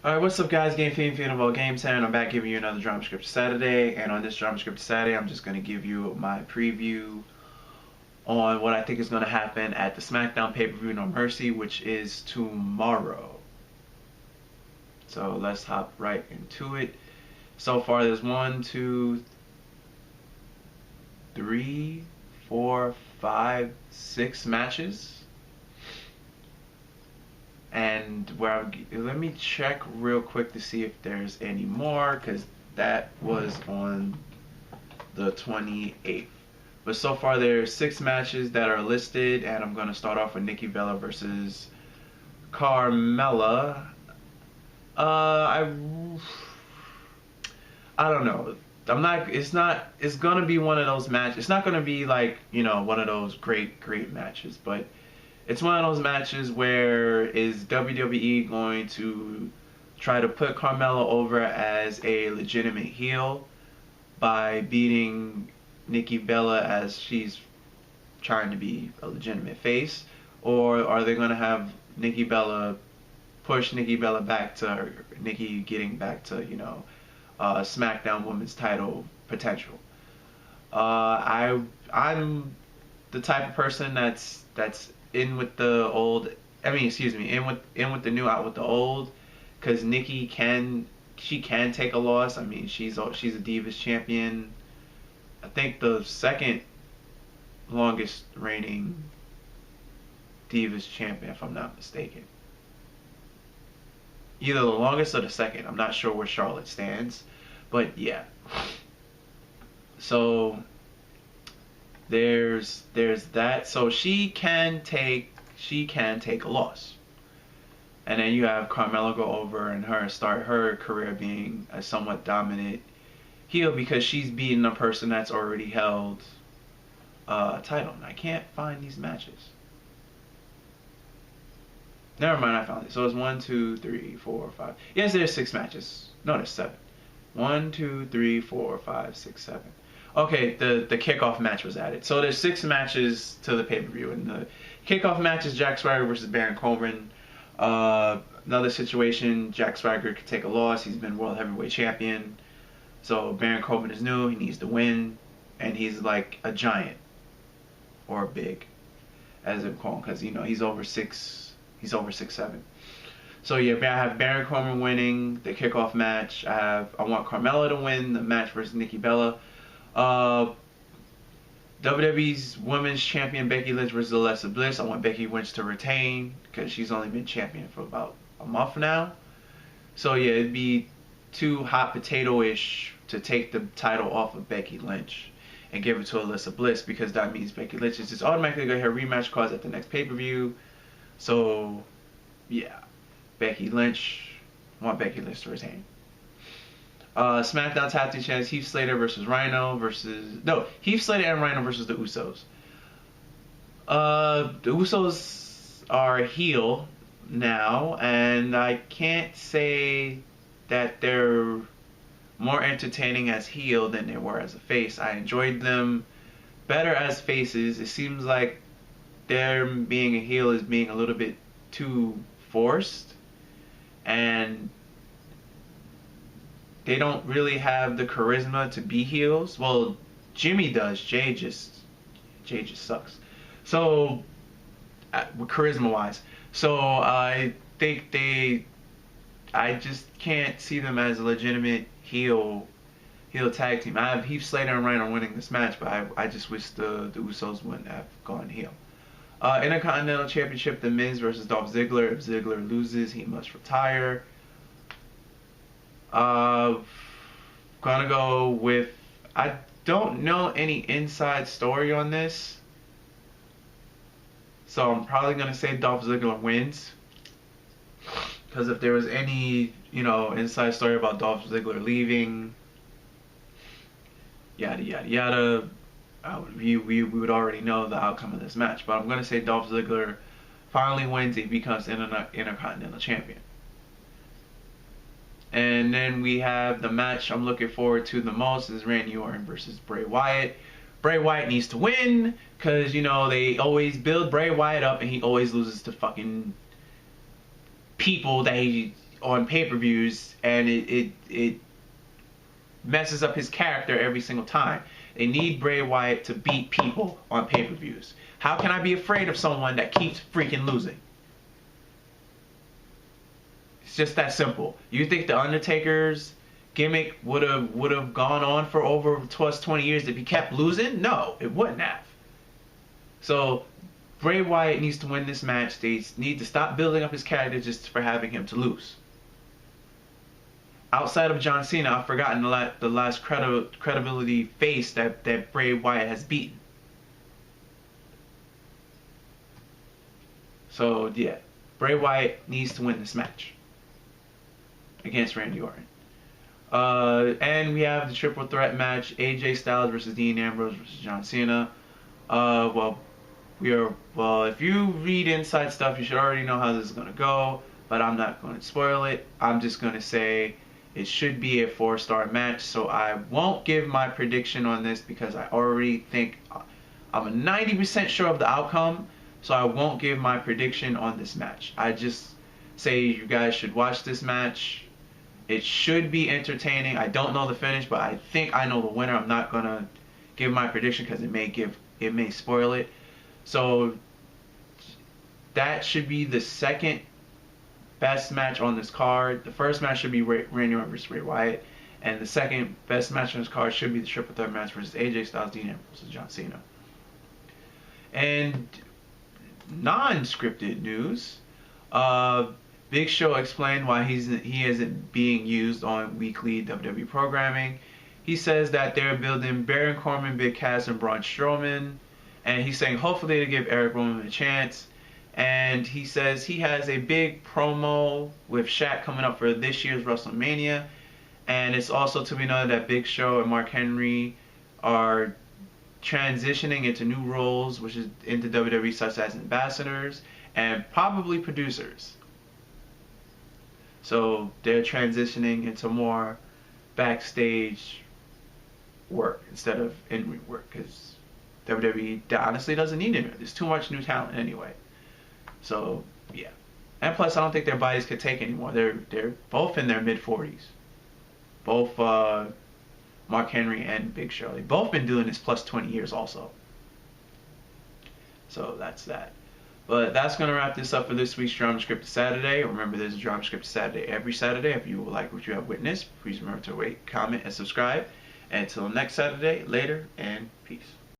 Alright, what's up guys, Game Fiend about Game 10. I'm back giving you another Drama Script Saturday, and on this Drama Script Saturday I'm just going to give you my preview on what I think is going to happen at the SmackDown pay-per-view No Mercy, which is tomorrow. So let's hop right into it. So far there's 1, 2, 3, 4, 5, 6 matches. And let me check real quick to see if there's any more, because that was on the 28th. But so far there's 6 matches that are listed, and I'm going to start off with Nikki Bella versus Carmella. I don't know. It's gonna be one of those matches. It's not gonna be like, one of those great matches, but it's one of those matches where is WWE going to try to put Carmella over as a legitimate heel by beating Nikki Bella as she's trying to be a legitimate face, or are they going to have Nikki Bella push Nikki Bella back to her, Nikki getting back to SmackDown Women's title potential? I'm the type of person that's in with the old. In with the new, out with the old, because Nikki can take a loss. I mean, she's a Divas champion. I think the second longest reigning Divas champion, if I'm not mistaken. Either the longest or the second. I'm not sure where Charlotte stands, but yeah. So there's that. So she can take a loss, and then you have Carmella go over and start her career being a somewhat dominant heel, because she's beating a person that's already held a title. And I can't find these matches. Never mind, I found it. So it's 1, 2, 3, 4, 5. Yes, there's 6 matches. No, there's 7. 1, 2, 3, 4, 5, 6, 7. Okay, the kickoff match was added. So there's 6 matches to the pay-per-view, and the kickoff match is Jack Swagger versus Baron Corbin. Another situation, Jack Swagger could take a loss. He's been World Heavyweight Champion. So Baron Corbin is new. He needs to win, and he's like a giant, or big, as they call him, because he's over 6. He's over 6'7". So yeah, I have Baron Corbin winning the kickoff match. I want Carmella to win the match versus Nikki Bella. WWE's Women's Champion Becky Lynch versus Alexa Bliss. I want Becky Lynch to retain, because she's only been champion for about a month now. So yeah, it'd be too hot potato-ish to take the title off of Becky Lynch and give it to Alexa Bliss, because that means Becky Lynch is just automatically going to have rematch cards at the next pay-per-view. So yeah, Becky Lynch. I want Becky Lynch to retain. SmackDown Tag Team Champions Heath Slater versus Heath Slater and Rhino versus the Usos. The Usos are heel now, and I can't say that they're more entertaining as heel than they were as a face. I enjoyed them better as faces. It seems like their being a heel is being a little bit too forced, and they don't really have the charisma to be heels. Well, Jimmy does. Jay just sucks. So, charisma wise, so I think I just can't see them as a legitimate heel tag team. I have Heath Slater and Rhino winning this match, but I just wish the Usos wouldn't have gone heel. Intercontinental Championship, The Miz versus Dolph Ziggler. If Ziggler loses, he must retire. Gonna go with, I don't know any inside story on this, so I'm probably gonna say Dolph Ziggler wins, because if there was any inside story about Dolph Ziggler leaving, yada yada yada, we would already know the outcome of this match. But I'm going to say Dolph Ziggler finally wins. He becomes Intercontinental Champion. And then we have the match I'm looking forward to the most is Randy Orton versus Bray Wyatt. Bray Wyatt needs to win, because they always build Bray Wyatt up and he always loses to fucking people that he on pay-per-views, and it messes up his character every single time. They need Bray Wyatt to beat people on pay-per-views. How can I be afraid of someone that keeps freaking losing? It's just that simple. You think the Undertaker's gimmick would have gone on for over 20 years if he kept losing? No, it wouldn't have. So Bray Wyatt needs to win this match. They need to stop building up his character just for having him to lose. Outside of John Cena, I've forgotten the last credibility face that Bray Wyatt has beaten. So yeah, Bray Wyatt needs to win this match against Randy Orton. And we have the triple threat match: AJ Styles versus Dean Ambrose versus John Cena. Well, if you read inside stuff, you should already know how this is gonna go. But I'm not going to spoil it. I'm just gonna say it should be a 4-star match. So I won't give my prediction on this because I already think I'm 90% sure of the outcome. So I won't give my prediction on this match. I just say you guys should watch this match. It should be entertaining. I don't know the finish, but I think I know the winner. I'm not gonna give my prediction because it may spoil it. So that should be the second best match on this card. The first match should be Randy Orton versus Bray Wyatt, and the second best match on this card should be the triple threat match versus AJ Styles, Dean Ambrose versus John Cena. And non-scripted news, Big Show explained why he isn't being used on weekly WWE programming. He says that they're building Baron Corbin, Big Cass, and Braun Strowman, and he's saying hopefully to give Eric Rowan a chance. And he says he has a big promo with Shaq coming up for this year's WrestleMania. And it's also to be known that Big Show and Mark Henry are transitioning into new roles, which is into WWE, such as ambassadors and probably producers. So they're transitioning into more backstage work instead of in-ring work, because WWE honestly doesn't need it. There's too much new talent anyway. So yeah, and plus I don't think their bodies could take anymore. They're both in their mid-40s. Both Mark Henry and Big Show. They've both been doing this plus 20 years also. So that's that. But that's going to wrap this up for this week's Drama Scripted Saturday. Remember, there's a Drama Scripted Saturday every Saturday. If you like what you have witnessed, please remember to rate, comment, and subscribe. And until next Saturday, later, and peace.